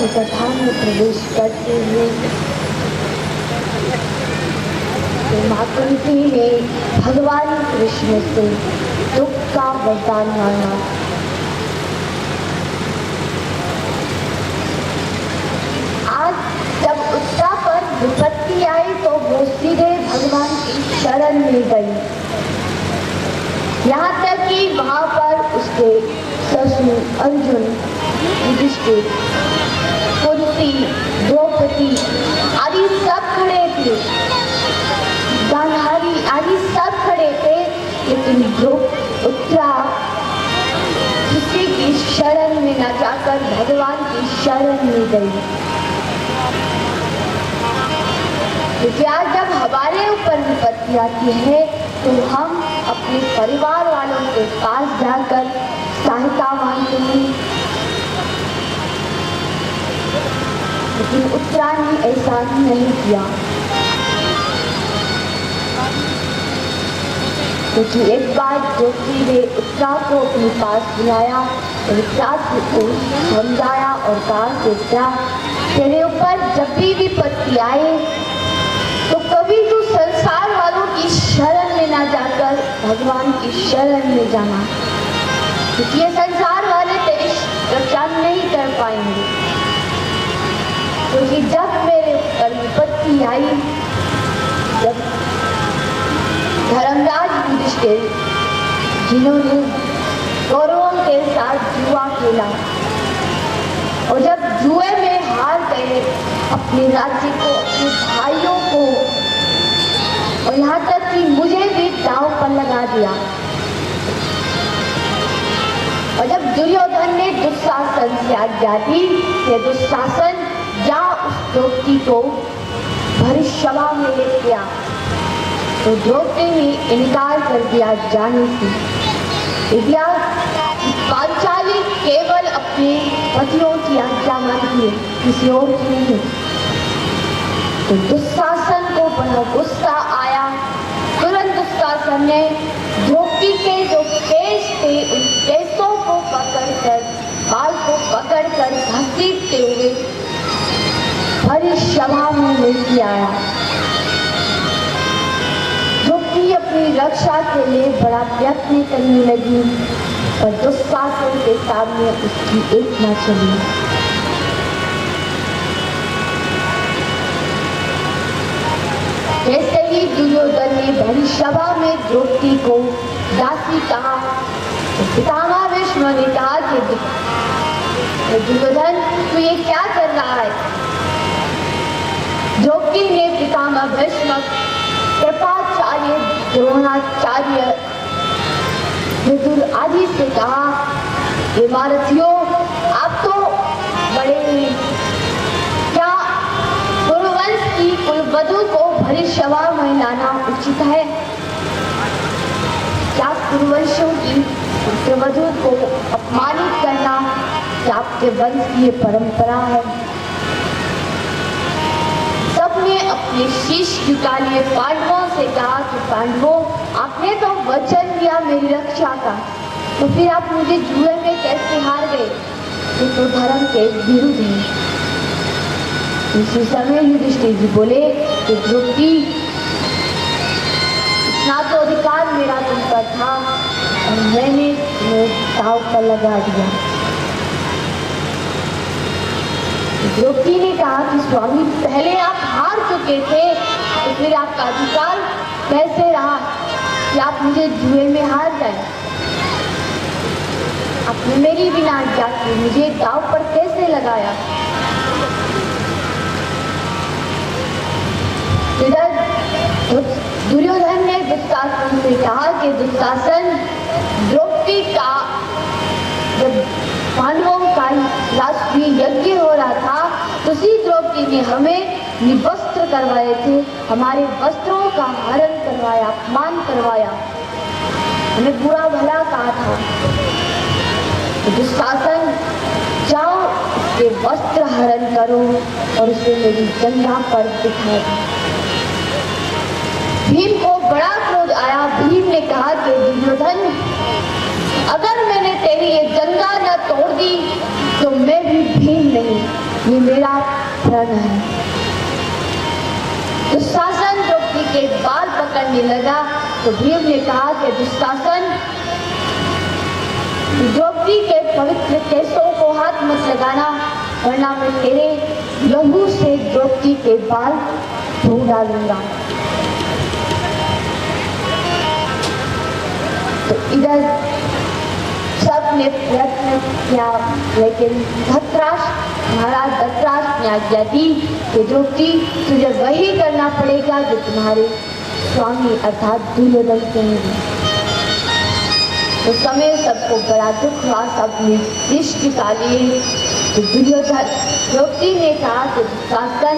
की कथा में प्रवेश करते हुए माँ कुंती ने भगवान कृष्ण से दुख का वरदान मांगा। आज जब उत्तरा पर विपत्ति आई तो वो सीधे भगवान की शरण में गई। यहाँ तक कि वहां पर उसके ससुर अर्जुन, युधिष्ठिर, कुंती, द्रौपदी आदि सब खड़े थे, गांधारी आदि सब खड़े थे, लेकिन उत्तरा किसी की शरण में न जाकर भगवान की शरण में गई। क्योंकि आज जब हमारे ऊपर विपत्ति आती है तो हम अपने परिवार वालों के पास जाकर सहायता मांगते हैं, लेकिन उत्तरा ने ऐसा नहीं किया। क्योंकि एक बार द्रौपदी ने उत्तरा को अपने पास बुलाया और उत्तरा को समझाया और कहा कि उत्तरा, तेरे ऊपर जब भी विपत्ति आए तो कभी तू संसार वालों की शरण में ना जाकर भगवान की शरण में जाना, क्योंकि ये संसार वाले तेरी रक्षा नहीं कर पाएंगे। क्योंकि जब मेरे ऊपर विपत्ति आई, जब धर्मराज युधिष्ठिर जिन्होंने कौरवों के साथ जुआ खेला और जब जुए में हार गए, अपने राज्य को, अपने भाइयों को और यहाँ तक कि मुझे भी दांव पर लगा दिया, और जब दुर्योधन ने दुशासन से आज्ञा दी कि दुशासन जा उस द्रौपदी को भरिष्यवा में ले गया, तो द्रौपदी ने इनकार कर दिया जाने से। पांचाली केवल अपने पतियों की आज्ञा मानती है, किसी और की नहीं। तो दुशासन को बड़ा गुस्सा आया। तुरंत दुशासन ने द्रौपदी के जो केश थे उन केशों को पकड़कर, बाल को पकड़कर घसीटते हुए भरिष्यवा में लेके आया। द्रौपदी अपनी रक्षा के लिए बड़ा प्रयत्न करने लगी, पर दुशासन के सामने उसकी एक न चली। जैसे ही दुर्योधन ने भरिष्यवा में द्रौपदी को दासी कहा, तो पितामह भीष्म ने कहा कि दुर्योधन तू ये क्या कर रहा है? द्रौपदी ने पितामह भीष्म, कृपाचार्य, द्रोणाचार्य, विदुर आदि से कहा कि महारथियों आप तो बड़े हैं, क्या कुरुवंश की कुलवधू को भरिष्यवा में लाना उचित है? क्या कुरुवंशों की कुलवधू को अपमानित करना क्या आपके वंश की परंपरा है? सबने अपने शीश झुका लिए। पांडवों से कहा कि पांडवों आपने तो वचन दिया मेरी रक्षा का, तो फिर आप मुझे जुए में कैसे हार गए? ये तो धर्म के विरुद्ध है। इसी समय युधिष्ठिर जी बोले कि द्रौपदी, इतना तो अधिकार मेरा तुम पर था और मैंने दांव पर लगा दिया। द्रौपदी ने कहा कि स्वामी पहले आप हार चुके थे, तो फिर आपका अधिकार कैसे रहा कि आप मुझे जुए में हार गए? आपने मेरी बिना आज्ञा के मुझे दांव पर कैसे लगाया? दुर्योधन ने दुशासन से कहा कि दुशासन, द्रौपदी का जब पांडवों का राष्ट्रीय यज्ञ हो रहा था, उसी द्रौपदी ने हमें निवस्त्र करवाए थे, हमारे वस्त्रों का हरण करवाया, अपमान करवाया, हमें बुरा भला कहा था। तो दुशासन, जाओ उसके वस्त्र हरण करो और उसे मेरी जंघा पर दिखा दो। भीम को बड़ा क्रोध आया। भीम ने कहा कि दुर्योधन, अगर मैंने तेरी ये जंघा न तोड़ दी तो मैं भी भीम नहीं, ये मेरा प्रण है। दुशासन द्रौपदी के बाल पकड़ने लगा तो भीम ने कहा कि दुशासन, द्रौपदी के पवित्र केशों को हाथ मत लगाना, वरना मैं तेरे लहू से द्रौपदी के बाल धो डालूंगा। तो इधर सबने प्रयत्न किया, लेकिन महाराज धृतराष्ट्र ने आज्ञा दी कि द्रौपदी तुझे वही करना पड़ेगा जो तुम्हारे स्वामी अर्थात दुर्योधन कहेंगे। उस समय सबको बड़ा दुख हुआ, सबने दृष्टि निकाली। तो दुर्योधन द्रौपदी ने कहा कि दुशासन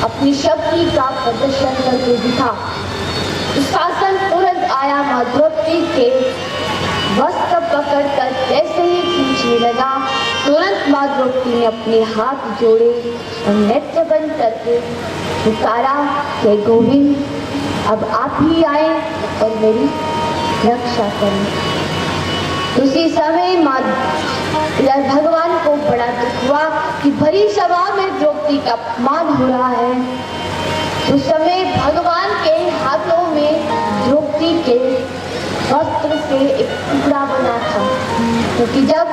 अपनी शक्ति का प्रदर्शन करके दिखा। दुशासन तुरंत आया, मां द्रौपदी के वस्त्र पकड़कर जैसे ही खींचने लगा, तुरंत मां द्रौपदी ने अपने हाथ जोड़े और नेत्र बंद करके पुकारा कि गोविंद, अब आप ही आए और मेरी रक्षा करें। उसी समय भगवान को बड़ा दुख हुआ कि भरी सभा में द्रौपदी का अपमान हो रहा है। उस समय भगवान के हाथों में द्रौपदी के वस्त्र से एक टुकड़ा बना था, क्योंकि जब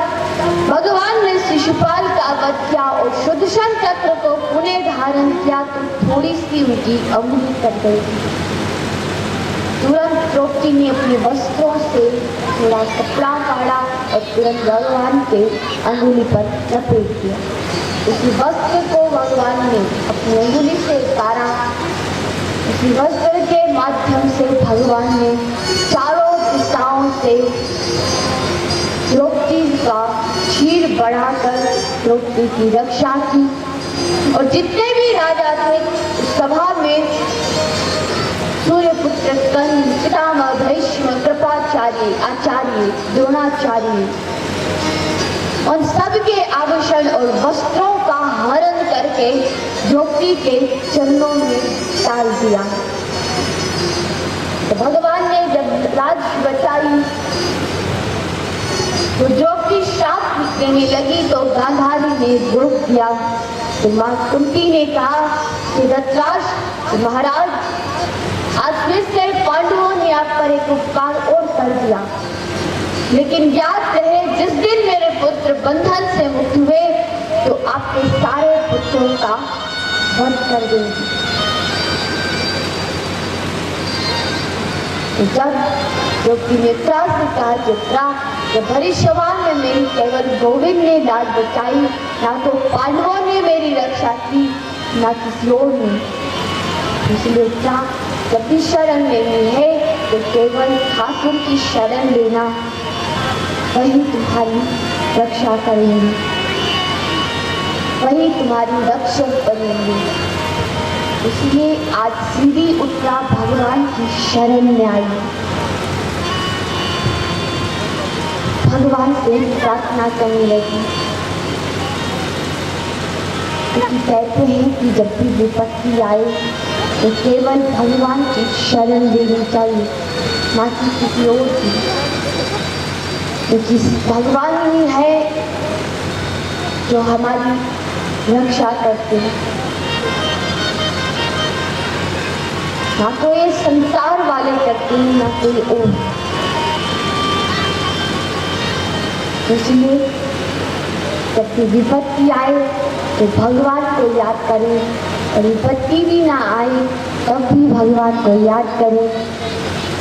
भगवान ने शिशुपाल का वध किया और सुदर्शन चक्र को पुनः धारण किया तो थोड़ी सी उनकी अंगुली कट गई थी। तुरंत द्रौपदी ने अपने वस्त्रों से थोड़ा कपड़ा काढ़ा और तुरंत भगवान के अंगुली पर लपेट दिया। उसी वस्त्र को भगवान ने अपनी अंगुली से उतारा। उसी वस्त्र के माध्यम से भगवान ने चारों दिशाओं से द्रौपदी का चीर बढ़ाकर द्रौपदी की रक्षा की। और जितने भी राजा थे उस सभा में सूर्यपुत्र कंस, पितामह भीष्म, कृपाचार्य, आचार्य, द्रोणाचार्य और सबके आभूषण और वस्त्रों का हरण करके द्रौपदी के चरणों में डाल दिया। तो भगवान ने जब लाज बचाई तो द्रौपदी श्राप देने लगी तो गांधारी ने रोक दिया। तो मां कुंती ने कहा कि धृतराष्ट्र महाराज, आज फिर से पांडवों ने आप पर एक उपकार और कर दिया, लेकिन याद रहे जिस दिन मेरे पुत्र बंधन से मुक्त हुए तो आपके सारे पुत्रों का वध कर देंगे। तो जब द्रौपदी ने त्रास से कहा, चित्रा, जब भरी सभा में मेरी केवल गोविंद ने लाज बचाई, ना तो पांडवों ने मेरी रक्षा की ना किसी और ने, इसलिए क्या जब भी शरण लेनी है तो केवल ठाकुर की शरण लेना, वही तुम्हारी रक्षा करेंगे, वही तुम्हारी रक्षक बनेंगे। इसलिए आज सीधी उत्तरा भगवान की शरण में आई, भगवान से प्रार्थना करने लगी। क्योंकि कहते हैं कि जब भी विपत्ति आए तो केवल भगवान की शरण लेनी चाहिए, ना कि किसी और की, क्योंकि भगवान ही है जो हमारी रक्षा करते हैं, ना तो ये संसार वाले करते हैं ना कोई और। इसलिए जब भी विपत्ति आए तो भगवान को याद करें, और विपत्ति भी ना आए तब भी भगवान को याद करें,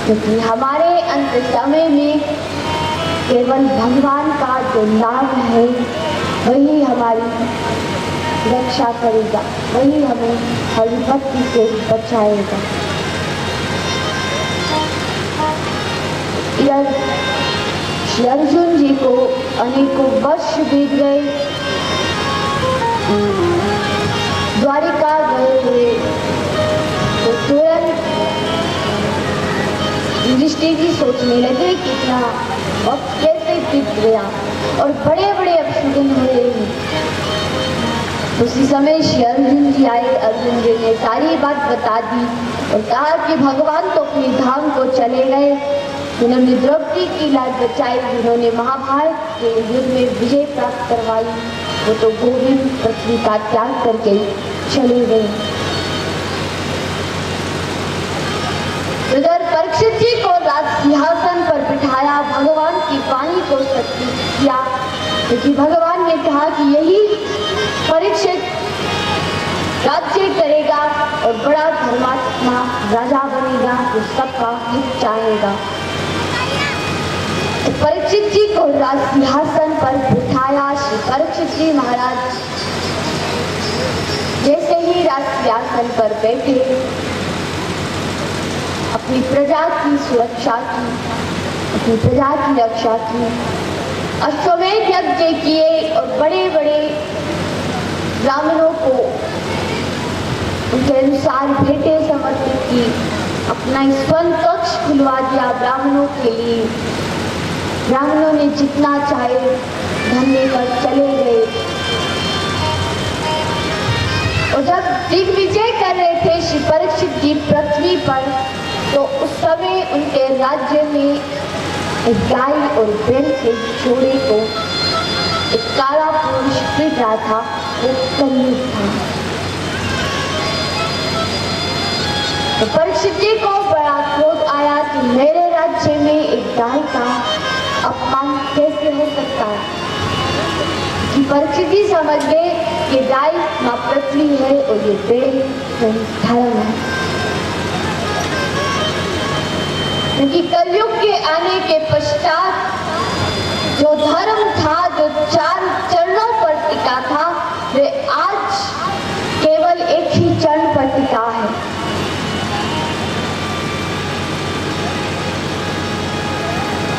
क्योंकि हमारे अंत समय में केवल भगवान का जो नाम है वही हमारी रक्षा करेगा, वही हमें हर विपत्ति से बचाएगा। श्री अर्जुन जी को अनेकों वर्ष बीत गए, द्वारिका गए हुए, तो तुरंत युधिष्ठिर जी सोचने लगे कितना वक्त कैसे बीत गया और बड़े बड़े अपशगुन हो रहे हैं। उसी समय श्री अर्जुन जी आए। अर्जुन जी ने सारी बात बता दी और कहा कि भगवान तो अपने धाम को चले गए, जिन्होंने द्रौपदी की लाज बचाई, जिन्होंने महाभारत के युद्ध में विजय प्राप्त करवाई, वो तो गोविंद पृथ्वी का त्याग करके चले गए। इधर परीक्षित जी को राज सिंहासन पर बिठाया, भगवान की वाणी को सत्य किया, क्योंकि भगवान ने कहा कि यही परीक्षित राज्य करेगा और बड़ा धर्मात्मा राजा बनेगा जो सबका हित चाहेगा। तो परीक्षित जी को राज सिंहासन पर बिठाया। श्री परीक्षित जी महाराज जैसे ही राज सिंहासन पर बैठे, अपनी प्रजा की सुरक्षा की, अपनी प्रजा की रक्षा की, अश्वमेध यज्ञ किए और बड़े बड़े ब्राह्मणों को उनके अनुसार भेंटें समर्पित की, अपना स्वर्ण कक्ष खुलवा दिया ब्राह्मणों के लिए। ब्राह्मणों ने जितना चाहे धन लेकर चले गए। और जब दिग्विजय कर रहे थे श्री परीक्षित जी पृथ्वी पर, तो उस समय उनके राज्य में एक गाय और बैल के जोड़े को एक काला पुरुष पीट रहा था, वो कलयुग था। तो परीक्षित जी को बड़ा क्रोध आया कि मेरे राज्य में एक गाय का अपमान कैसे हो सकता है। कि परीक्षित जी समझ गए कि गाय मां पृथ्वी है और ये बैल धर्म है। क्योंकि कलयुग के आने के पश्चात जो धर्म था, जो 4 चरणों पर टिका था, वे आज केवल एक ही चरण पर टिका है।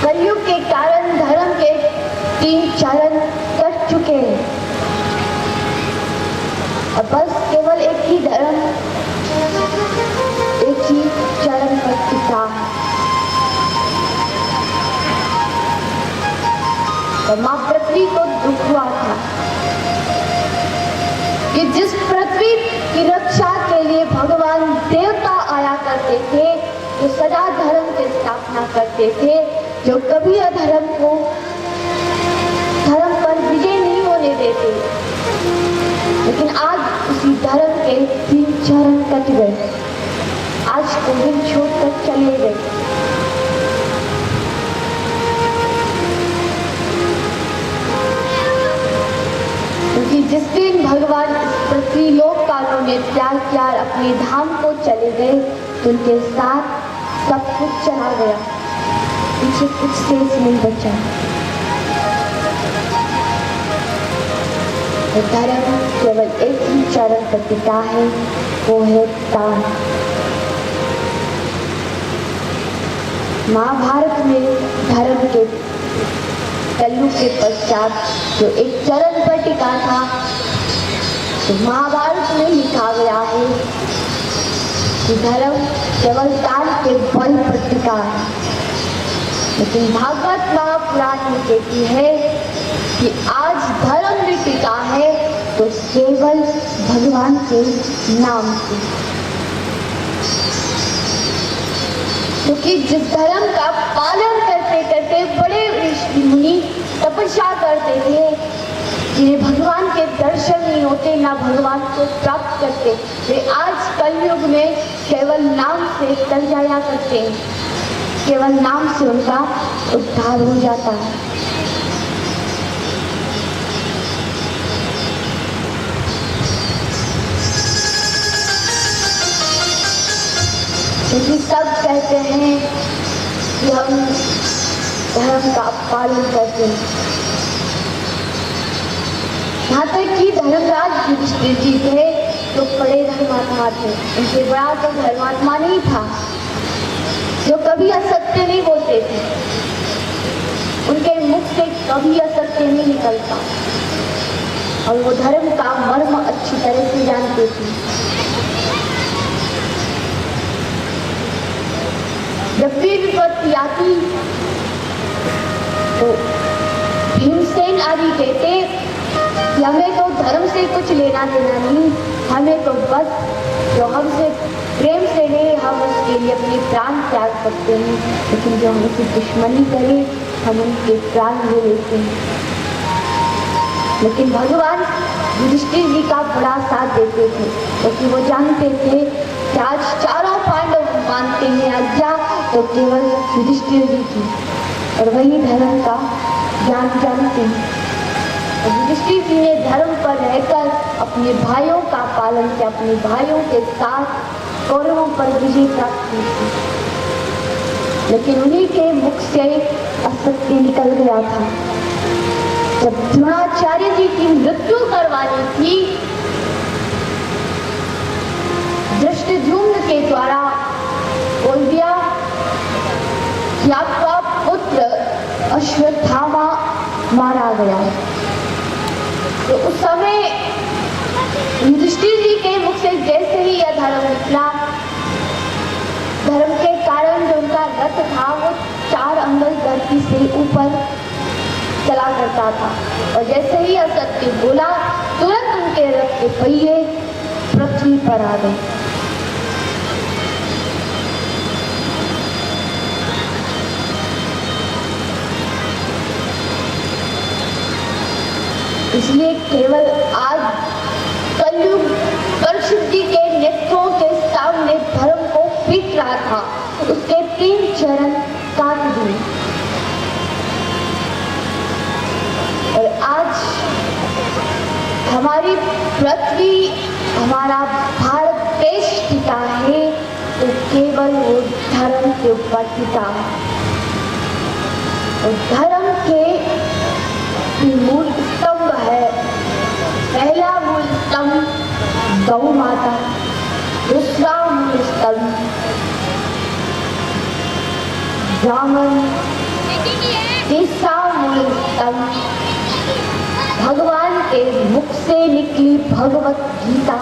कलयुग के कारण धर्म के 3 चरण कट चुके हैं और बस केवल एक ही धर्म, एक ही चरण पर टिका है। और मां पृथ्वी को दुख हुआ था कि जिस पृथ्वी की रक्षा के लिए भगवान देवता आया करते थे, जो सदा धर्म की स्थापना करते थे, जो कभी अधर्म को धर्म पर विजय नहीं होने देते, लेकिन आज उसी धर्म के 3 चरण कट गए। आज गोविंद छोड़कर चले गए। क्योंकि जिस दिन भगवान पृथ्वी लोक कालों ने त्याग किया, अपने धाम को चले गए, तो उनके साथ सब कुछ चला गया, पीछे कुछ शेष नहीं बचा। धर्म केवल एक ही चरण पर टिका है, वो है दान। महाभारत में धर्म के कलयुग के पश्चात जो एक चरण पर टिका था, तो महाभारत में लिखा गया है कि धर्म केवल दान के बल पर टिका है। लेकिन भागवत महापुराण में कहती है कि आज धर्म भी टिका है तो केवल भगवान के नाम से। क्योंकि जिस धर्म का पालन करते करते बड़े ऋषि मुनि तपस्या करते थे, जिन्हें भगवान के दर्शन नहीं होते, ना भगवान को प्राप्त करते, वे आज कलयुग में केवल नाम से टल जाया करते हैं। केवल नाम से उनका उद्धार हो जाता है। क्योंकि सब कहते हैं कि हम धर्म का पालन करते हैं। यहाँ तक कि धर्मराज युधिष्ठिर जी थे तो बड़े धर्मात्मा थे, उनसे बड़ा तो धर्मात्मा नहीं था, जो कभी असत्य नहीं बोलते थे। उनके मुख से कभी असत्य नहीं निकलता और वो धर्म का मर्म अच्छी तरह से जानते थे। जब भी विपत्ति आती तो भीमसेन आदि कहते कि हमें तो धर्म से कुछ लेना देना नहीं, हमें तो बस जो हमसे प्रेम से ले हम उसके लिए अपने प्राण त्याग सकते हैं, लेकिन जो हमसे दुश्मनी करे हम उनके प्राण ले लेते हैं। लेकिन भगवान युधिष्ठिर जी का बड़ा साथ देते थे, क्योंकि वो जानते थे कि आज चारों पांडव मानते हैं आज्ञा तो केवल युधिष्ठिर जी की, और वही धर्म का ज्ञान जानते हैं। और युधिष्ठिर जी ने धर्म पर रहकर अपने भाइयों का पालन किया, अपने भाइयों के साथ कौरवों पर विजय प्राप्त की थी। लेकिन उन्हीं के मुख से असत्य निकल गया था। जब द्रोणाचार्य जी की मृत्यु करवानी थी, धृष्टद्युम्न के द्वारा बोल दिया कि आपका पुत्र अश्वत्थामा मारा गया। तो उस समय युधिष्ठिर जी के मुख से जैसे ही यह धर्म निकला, धर्म के कारण जो उनका रथ था वो 4 अंगुल धरती से ऊपर चला करता था, और जैसे ही असत्य बोला तुरंत उनके रथ के पहिए पृथ्वी पर आ गए। इसलिए केवल आज कलयुग परशुद्धि के नेत्रों के सामने धर्म को पीट रहा था, उसके 3 चरण काट दिए। और आज हमारी पृथ्वी, हमारा भारत देश टिका है तो केवल वो धर्म के ऊपर टिका है। और धर्म के मूल स्तंभ है, पहला मूल स्तंभ गौ माता, दूसरा मूल स्तंभ ब्राह्मण, तीसरा मूल स्तंभ भगवान के मुख से निकली भगवत गीता।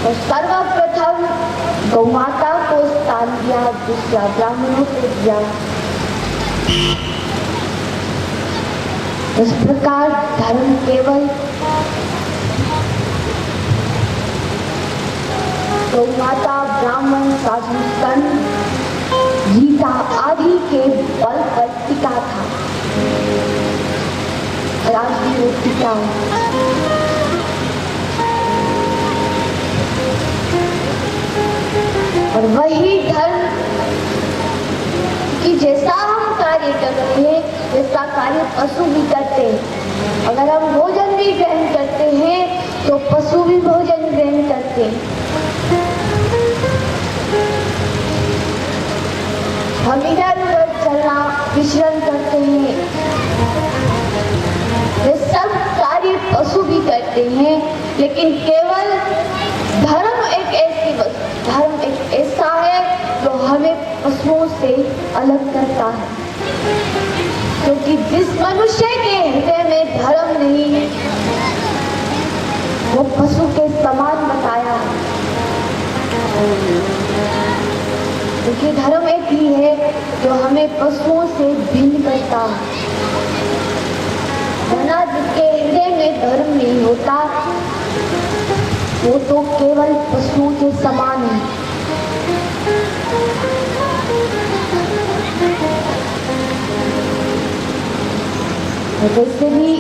और सर्वप्रथम गौ माता को स्थान दिया, दूसरा ब्राह्मणों को दिया। इस प्रकार धर्म केवल गौ माता, ब्राह्मण, साधु संत, गीता आदि के बल पर टिका था, और आज भी वो टिका है। और वही धर्म कि जैसा हम कार्य करते हैं वैसा कार्य पशु भी करते हैं। अगर हम भोजन भी ग्रहण करते हैं तो पशु भी भोजन ग्रहण करते हैं। हम इधर उधर चलना, विचरण करते हैं, ये सब कार्य पशु भी करते हैं। लेकिन केवल धर्म एक ऐसा है जो हमें पशुओं से अलग करता है, क्योंकि जिस मनुष्य के हृदय में धर्म नहीं है वो पशु के समान बताया है। क्योंकि धर्म एक ही है जो हमें पशुओं से भिन्न करता है। वरना जिसके हृदय में धर्म नहीं होता वो तो केवल पशुओं के समान है। वैसे भी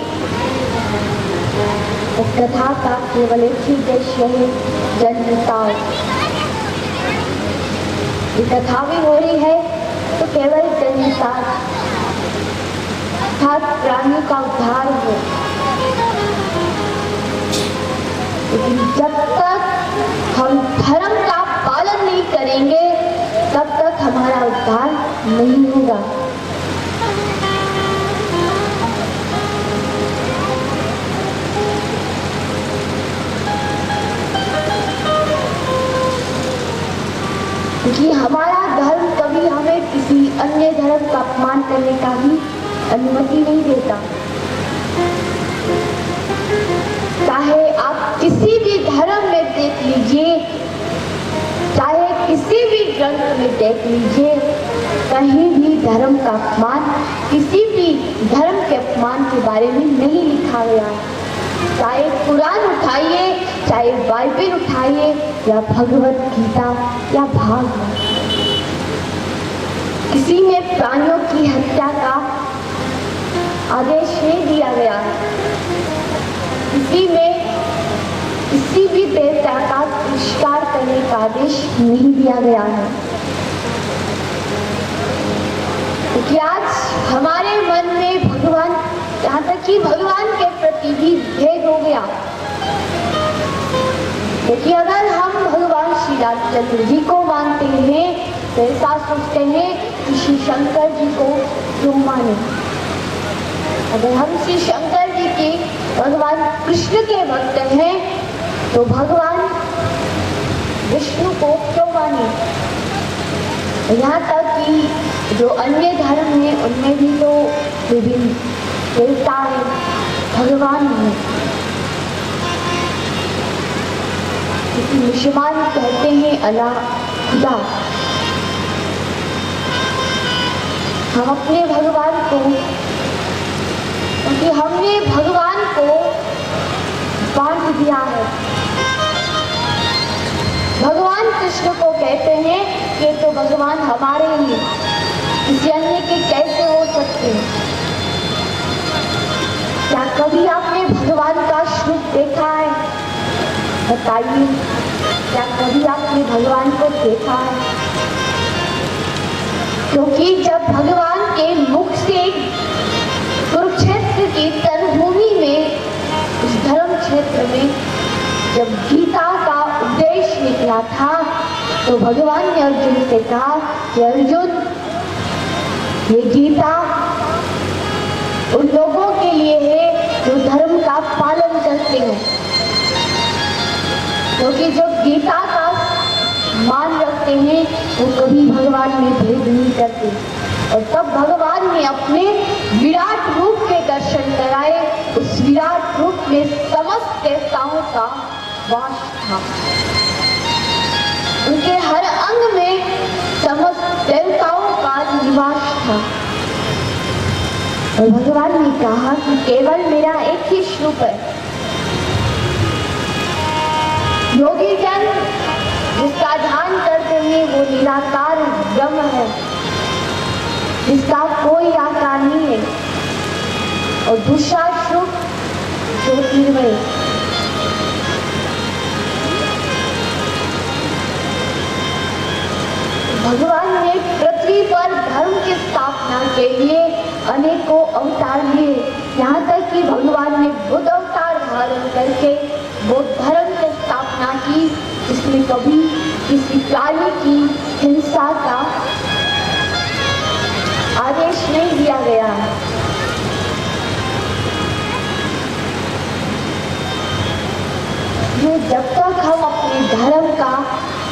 कथा का केवल एक ही उद्देश्य है, जनहिताय। ये कथा भी हो रही है तो केवल जनहिताय अर्थात प्राणियों का उद्धार हो। लेकिन जब तक हम धर्म का पालन नहीं करेंगे तब तक हमारा उद्धार नहीं होगा। क्योंकि हमारा धर्म कभी हमें किसी अन्य धर्म का अपमान करने का भी अनुमति नहीं देता। चाहे आप किसी भी धर्म में देख लीजिए, चाहे किसी भी ग्रंथ में देख लीजिए, कहीं भी धर्म का अपमान, किसी भी धर्म के अपमान के बारे में नहीं लिखा गया है। चाहे कुरान उठाइए, चाहे बाइबल उठाइए, या भगवत गीता या भागवत, किसी में प्राणियों की हत्या का आदेश नहीं दिया गया है। किसी में किसी भी देवता का तिरस्कार करने का आदेश नहीं दिया गया है, क्योंकि आज हमारे मन में भगवान, यहाँ तक कि भगवान के प्रति भी भेद हो गया। क्योंकि अगर हम भगवान श्री रामचंद्र जी को मानते हैं तो ऐसा सोचते हैं कि श्री शंकर जी को क्यों माने। अगर हम श्री शंकर जी के भगवान कृष्ण के भक्त हैं तो भगवान विष्णु को क्यों माने। यहाँ तक कि जो अन्य धर्म है उनमें भी तो विभिन्न देवता है, भगवान है। क्योंकि मुसलमान कहते हैं अल्लाह खुदा। हम अपने भगवान को, क्योंकि हमने भगवान को बांट दिया है। भगवान कृष्ण को कहते हैं कि तो भगवान हमारे ही, किसी अन्य के कैसे हो सकते हैं। क्या कभी आपने भगवान का स्वरूप देखा है? बताइए, क्या कभी आपने भगवान को देखा है? क्योंकि जब भगवान के मुख से कुरुक्षेत्र की तनभूमि में, उस धर्म क्षेत्र में जब गीता का उपदेश निकला था तो भगवान ने अर्जुन से कहा कि अर्जुन, ये गीता उन लोगों के लिए है जो धर्म का पालन करते हैं, क्योंकि जो गीता का मान रखते हैं वो कभी भगवान में भेद नहीं करते। और तब भगवान ने अपने विराट रूप के दर्शन कराए। उस विराट रूप में समस्त देवताओं का वास था, उनके हर अंग में समस्त देवताओं का निवास था। और भगवान ने कहा कि केवल मेरा एक ही स्वरूप है। योगी जन जिसका ध्यान करते हैं वो निराकार ब्रह्म है, जिसका कोई आकार नहीं है। और दूसरा स्वरूप ज्योतिर्मय। भगवान ने पृथ्वी पर धर्म की स्थापना के लिए अनेकों अवतार लिए। यहाँ तक कि भगवान ने बुद्ध अवतार धारण करके बौद्ध धर्म की स्थापना की, जिसमें कभी किसी प्राणी की हिंसा का आदेश नहीं दिया गया है। ये जब तक हम अपने धर्म का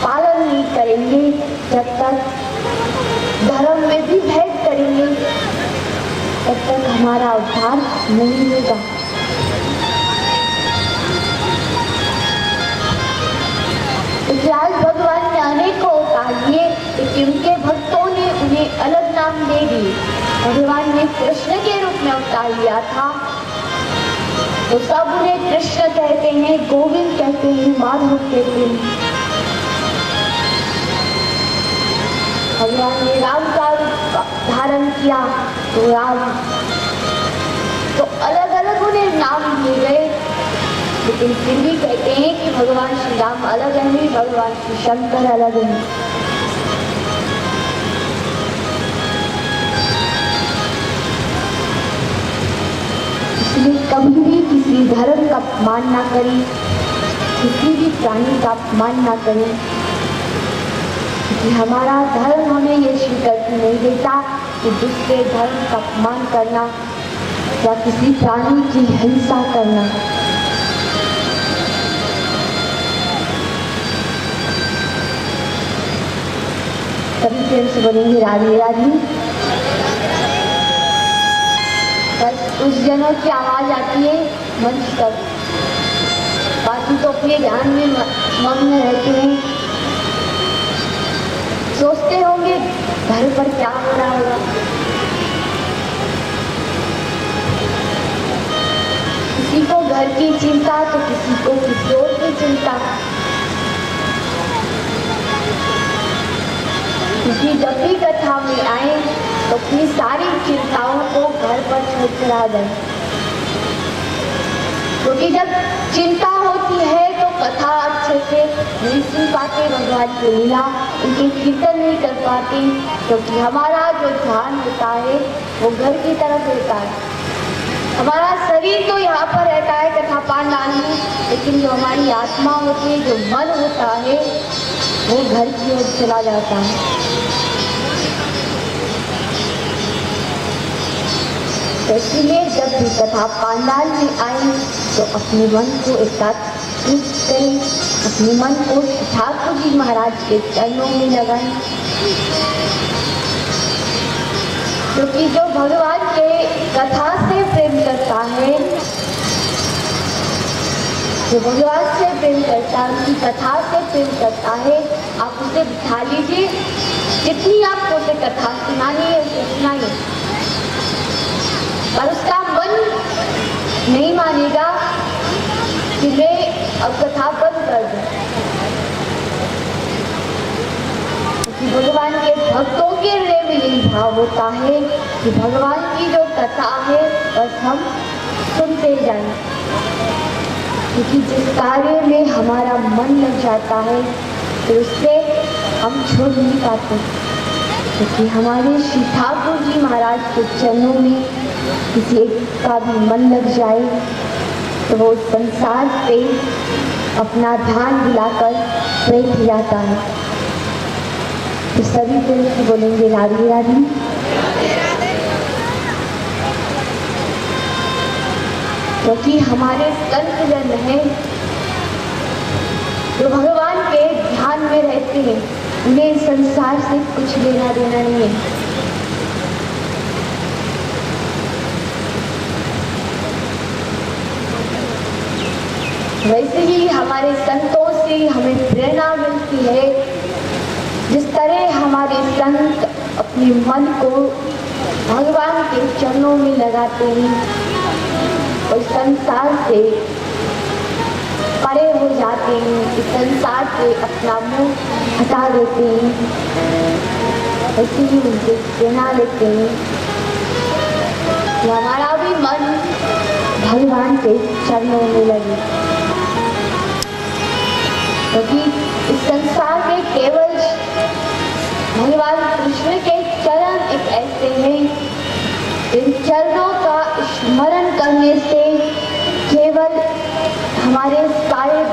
पालन नहीं करेंगे, जब तक धर्म में भी भेद करेंगे, तब तक हमारा उद्धार नहीं होगा। क्योंकि आज भगवान ने अनेकों अवतार लिए, लेकिन उनके भक्तों ने उन्हें अलग नाम दे दिए। भगवान ने कृष्ण के रूप में अवतार लिया था तो सब उन्हें कृष्ण कहते हैं, गोविंद कहते हैं, माधव कहते हैं। भगवान ने राम का धारण किया तो राम, तो अलग अलग उन्हें नाम दिए गए, लेकिन फिर भी कहते हैं कि भगवान श्री राम अलग हैं, भगवान श्री शंकर अलग हैं। इसलिए कभी भी किसी धर्म का अपमान ना करें, किसी भी प्राणी का अपमान ना करें, क्योंकि हमारा धर्म हमें ये स्वीकृति नहीं देता कि दूसरे धर्म का अपमान करना या किसी प्राणी की हिंसा करना। सभी प्रेम से बोलेंगे राधे राधे। बस कुछ जनों की आवाज आती है मंच तक, बाकी तो अपने ध्यान में मग्न रहते हैं। सोचते होंगे घर पर क्या हो रहा होगा। किसी को घर की चिंता तो किसी को किसी और की चिंता। क्योंकि जब भी कथा में आए तो अपनी सारी चिंताओं को घर पर छड़छड़ा गए। क्योंकि जब चिंता होती है तो कथा अच्छे से नहीं सुन पाते, भगवान की लीला उनके कीर्तन नहीं कर पाते, क्योंकि हमारा जो ध्यान होता है वो घर की तरफ रहता है। हमारा शरीर तो यहाँ पर रहता है कथा पांडाल में, लेकिन जो हमारी आत्मा होती है, जो मन होता है, वो घर की ओर चला जाता है। तो इसलिए जब भी कथा पांडाल में आए तो अपने मन को एकाग्रित करें, अपने मन को ठाकुर जी महाराज के चरणों में लगाएं, क्योंकि जो भगवान के कथा से प्रेम करता है, जो भगवान से प्रेम करता है, उनकी कथा से प्रेम करता है, आप उसे बिठा लीजिए, जितनी आपको उसे कथा सुनानी है उसे सुनाइए, पर उसका मन नहीं मानेगा कि मैं अब कथा बंद कर दूं। क्योंकि भगवान के भक्तों के हृदय में यही भाव होता है कि भगवान की जो कथा है बस हम सुनते जाएं, क्योंकि जिस कार्य में हमारा मन लग जाता है तो उससे हम छोड़ नहीं पाते, क्योंकि हमारे श्री ठाकुर जी महाराज के चरणों में किसी एक का भी मन लग जाए तो वो संसार पे अपना ध्यान दिलाकर बैठ जाता है। तो सभी पुरुष बोलेंगे राधे राधे। क्योंकि हमारे संत जन हैं जो भगवान के ध्यान में रहते हैं, उन्हें संसार से कुछ लेना देना नहीं है। वैसे ही हमारे संतों से हमें प्रेरणा मिलती है, जिस तरह हमारे संत अपने मन को भगवान के चरणों में लगाते हैं और संसार से परे हो जाते हैं, इस संसार से अपना मुंह हटा देते हैं, ऐसे ही उनसे प्रेरणा लेते हैं कि हमारा भी मन भगवान के चरणों में लगे। क्योंकि इस संसार में केवल भगवान कृष्ण के चरण एक ऐसे हैं जिन चरणों का स्मरण करने से केवल हमारे सारे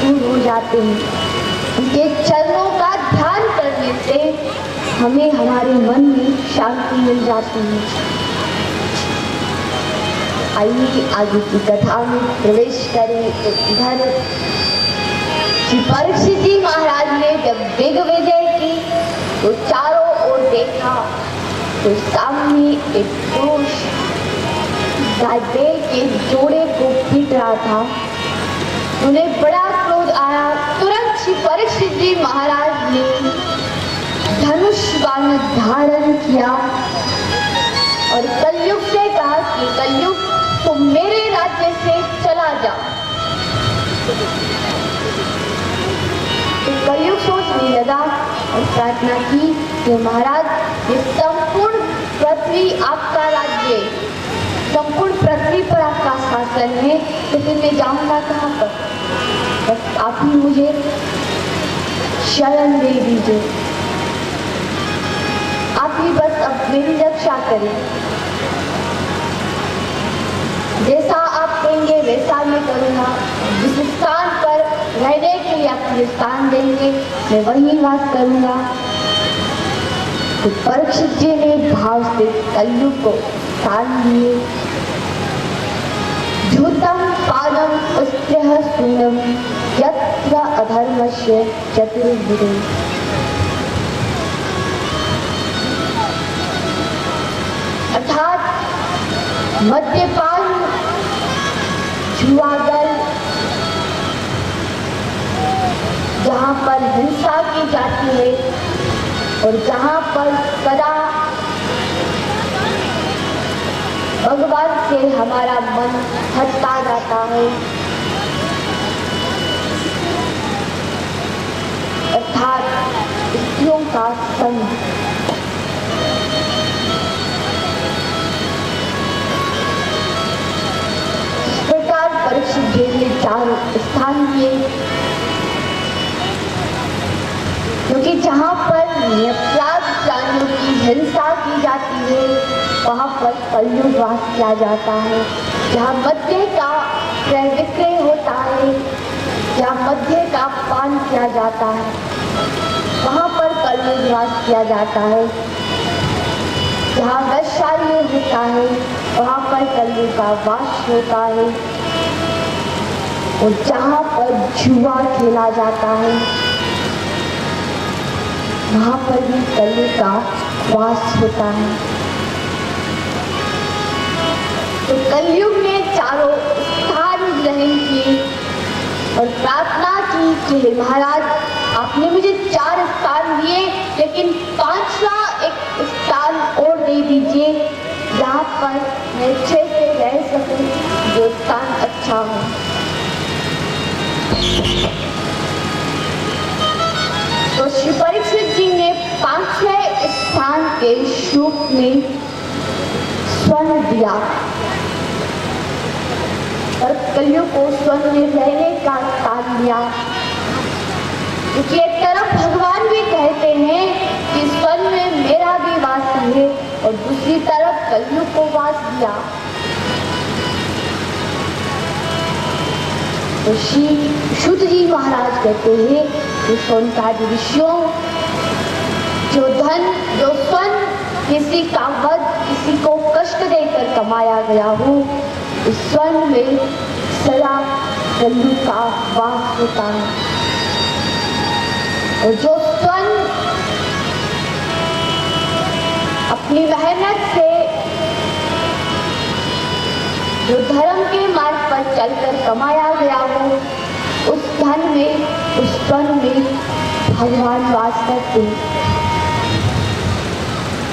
दूर हो जाते हैं। उनके चरणों का ध्यान करने से हमें हमारे मन में शांति मिल जाती है। आइए आगे की कथा में प्रवेश करें। तो इधर श्री परीक्षित जी महाराज ने जब दिग्विजय की तो चारों ओर देखा तो सामने एक पुरुष गाय बैल के जोड़े को पीट रहा था। उन्हें बड़ा क्रोध आया। तुरंत श्री परीक्षित जी महाराज ने धनुष बाण धारण किया और कलयुग से कहा कि कलयुग तुम मेरे राज्य से चला जा। तो कलयुग सोचने लगा और प्रार्थना की कि महाराज ये संपूर्ण पृथ्वी आपका राज्य, संपूर्ण पृथ्वी पर आपका शासन है, तो फिर मैं जाऊंगा कहाँ पर? बस आप ही मुझे शरण दे दीजिए, आप ही बस अब मेरी रक्षा करें। जैसा आप कहेंगे वैसा मैं करूँगा। जिस स्थान पर रहने के लिए आप मुझे स्थान देंगे मैं वहीं वास करूँगा। तो परीक्षित जी ने भाव से कलयुग को स्थान दिए। झूठम पादम अस्त्रः शून्यम यत्र अधर्मस्य चतुर्भुजम्। अर्थात मद्यपान, जुआगल, जहाँ पर हिंसा की जाती है और जहाँ पर सदा भगवान से हमारा मन हटता जाता है, अर्थात स्त्रियों का संग, 4 स्थान दिए, क्योंकि जहाँ पर निरपराध प्राणियों की हिंसा की जाती है वहाँ पर कलयुग वास किया जाता है। जहाँ मद्य का क्रय विक्रय होता है, जहाँ मद्य का पान किया जाता है, वहाँ पर कलयुग वास किया जाता है। जहाँ वैश्यालय होता है वहाँ पर कलयुग का वास होता है। और जहाँ पर जुआ खेला जाता है वहाँ पर भी कलयुग का वास होता है। तो कलयुग ने चारों स्थान ग्रहण किए और प्रार्थना की कि हे महाराज, आपने मुझे 4 स्थान दिए, लेकिन 5वां एक स्थान और दे दीजिए जहाँ पर मैं अच्छे से रह सकूं, जो स्थान अच्छा हो। तो श्री परीक्षित जी ने 5वें स्थान के रूप में स्वर्ण दिया और कलयुग को स्वर्ण में रहने का स्थान दिया, क्योंकि एक तरफ भगवान भी कहते हैं कि स्वर्ण में मेरा भी वास है और दूसरी तरफ कलयुग को वास दिया। तो श्री शुद्ध जी महाराज कहते हैं कि सोनकादि ऋषियों, जो धन, जो स्वर्ण किसी का वध, किसी को कष्ट देकर कमाया गया हो, इस स्वर्ण में सदा कलयुग का वास होता है। और जो स्वर्ण अपनी मेहनत से, जो धर्म के मार्ग पर चलकर कमाया गया हो, उस धन में, उस स्वर्ण में भगवान वास करते।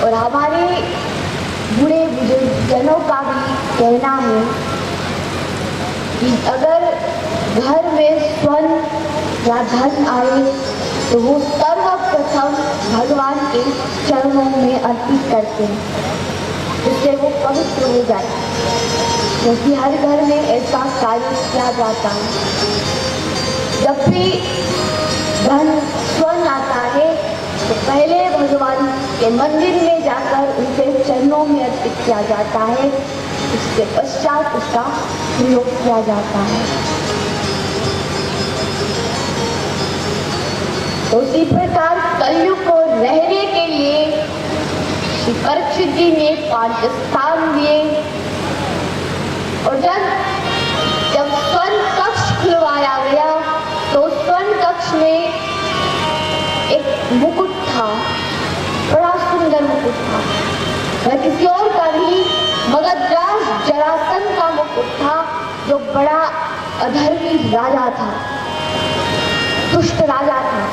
और हमारे बूढ़े बुजुर्ग जनों का भी कहना है कि अगर घर में स्वर्ण या धन आए तो वो सर्वप्रथम भगवान के चरणों में अर्पित करते हैं, जिससे वो पवित्र हो जाए, क्योंकि हर घर में ऐसा कार्य किया जाता है। जब भी धन स्वर्ण आता है तो पहले भगवान के मंदिर में जाकर उनके चरणों में अर्पित किया जाता है, उसके पश्चात उसका प्रयोग किया जाता है। तो उसी प्रकार कलयुग को रहने के लिए श्री परीक्षित जी ने 5 स्थान दिए। और जब स्वर्ण कक्ष खुलवाया गया तो स्वर्ण कक्ष में एक मुकुट था, बड़ा सुंदर मुकुट था। वह किसी और का नहीं, मगधराज जरासंध का मुकुट था, जो बड़ा अधर्मी राजा था, दुष्ट राजा था।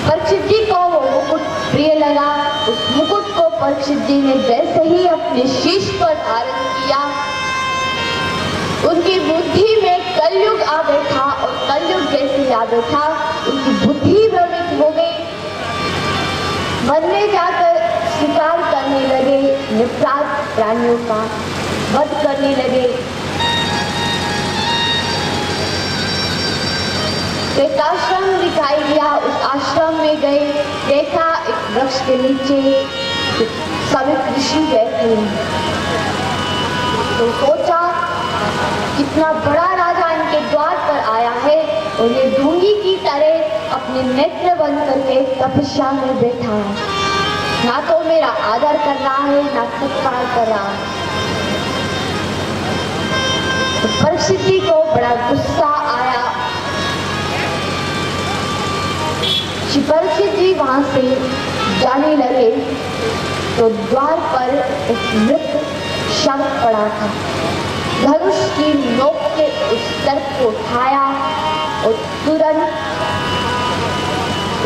परीक्षित जी को वो मुकुट प्रिय लगा। उस मुकुट को परीक्षित जी ने जैसे ही अपने शीश पर धारण किया, उनकी बुद्धि में कलयुग आ बैठा और कलयुग जैसे आ बैठा, उनकी बुद्धि भ्रमित हो गई। वन में जाकर शिकार करने लगे, निरपराध प्राणियों का वध करने लगे। एक आश्रम दिखाई दिया, उस आश्रम में गए, देखा एक वृक्ष के नीचे सभी ऋषि बैठे हैं। तो सोचा कितना बड़ा राजा इनके द्वार पर आया है और ये ढूंगी की तरह अपने नेत्र बंद करके तपस्या में बैठा है, ना तो मेरा आदर कर रहा है ना सत्कार कर रहा है। तो परीक्षित जी को बड़ा गुस्सा आया। श्री परीक्षित जी वहां से जाने लगे तो द्वार पर एक मृत शव पड़ा था। धनुष की नोक से उस सर्प को उठाया और तुरंत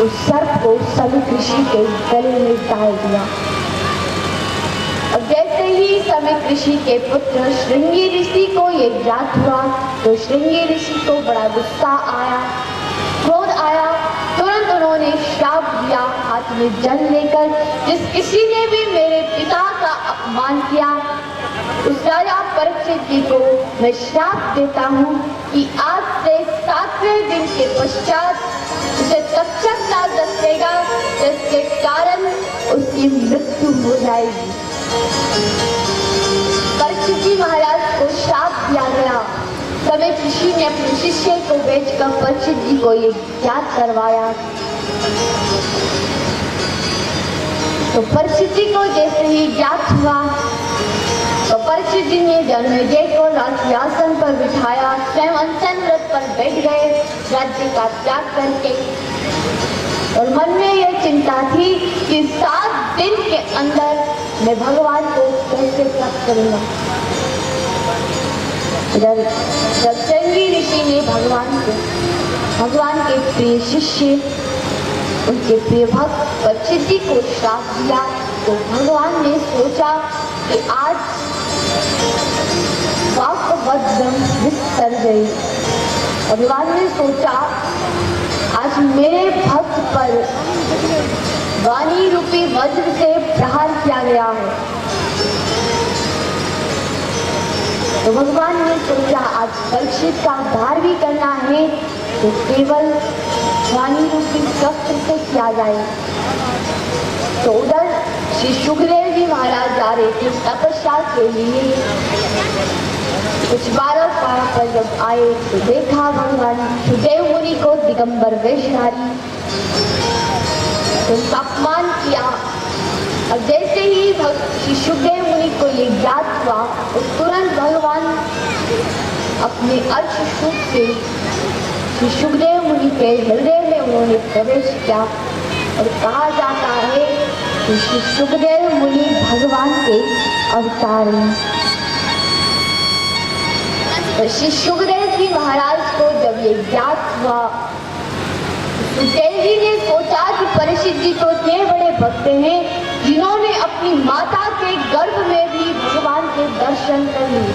उस सर्प को समित ऋषि के गले में डाल दिया। और जैसे ही समित ऋषि के पुत्र श्रृंगी ऋषि को ये ज्ञात हुआ तो श्रृंगी ऋषि को बड़ा गुस्सा आया, क्रोध आया। तुरंत उन्होंने श्राप दिया हाथ में जल लेकर, जिस किसी ने भी मेरे पिता का अपमान किया उस राजा परीक्षित जी को मैं श्राप देता हूँ कि आज से 7वें दिन के पश्चात उसे तक्षक ना दसेगा, जिसके कारण उसकी मृत्यु हो जाएगी। परीक्षित जी महाराज को श्राप दिया गया। समय ऋषि ने अपने शिष्य को भेजकर परीक्षित जी को ये ज्ञात करवाया। तो परीक्षित जी को जैसे ही ज्ञात हुआ तो परीक्षित जी ने जन्मेजय को राजसिंहासन पर बिठाया, स्वयं अनशन व्रत पर बैठ गए राज्य का त्याग करके। और मन में यह चिंता थी कि 7 दिन के अंदर मैं भगवान को कैसे प्राप्त करूंगा। इधर सत्संगी ऋषि ने भगवान के प्रिय शिष्य, उनके प्रिय भक्त परीक्षित जी को श्राप दिया। तो भगवान ने सोचा कि आज विस्तर गई। भगवान ने सोचा आज मेरे भक्त पर वाणी रूपी वज्र से प्रहार किया गया है। तो भगवान ने सोचा आज परीक्षित का उद्धार भी करना है तो केवल वाणी रूपी शस्त्र से किया जाए। तो उधर श्री सुखदेव जी महाराज जा रहे थे तपस्या के लिए। कुछ 12 पहाड़ पर जब आए तो देखा भगवान सुखदेव मुनि को दिगंबर वेशधारी, तो उनका अपमान किया। अब जैसे ही श्री सुखदेव मुनि को ये ज्ञात हुआ तो तुरंत भगवान अपने अर्श सूक्त से श्री सुखदेव मुनि के हृदय में उन्होंने प्रवेश किया। और कहा जाता है कि श्री सुखदेव मुनि भगवान के अवतार हैं। तो श्री सुखदेव जी महाराज को जब ये ज्ञात हुआ, सुखदेव जी ने सोचा कि परीक्षित जी तो इतने बड़े भक्त हैं जिन्होंने अपनी माता के गर्भ में भी भगवान के दर्शन कर लिए।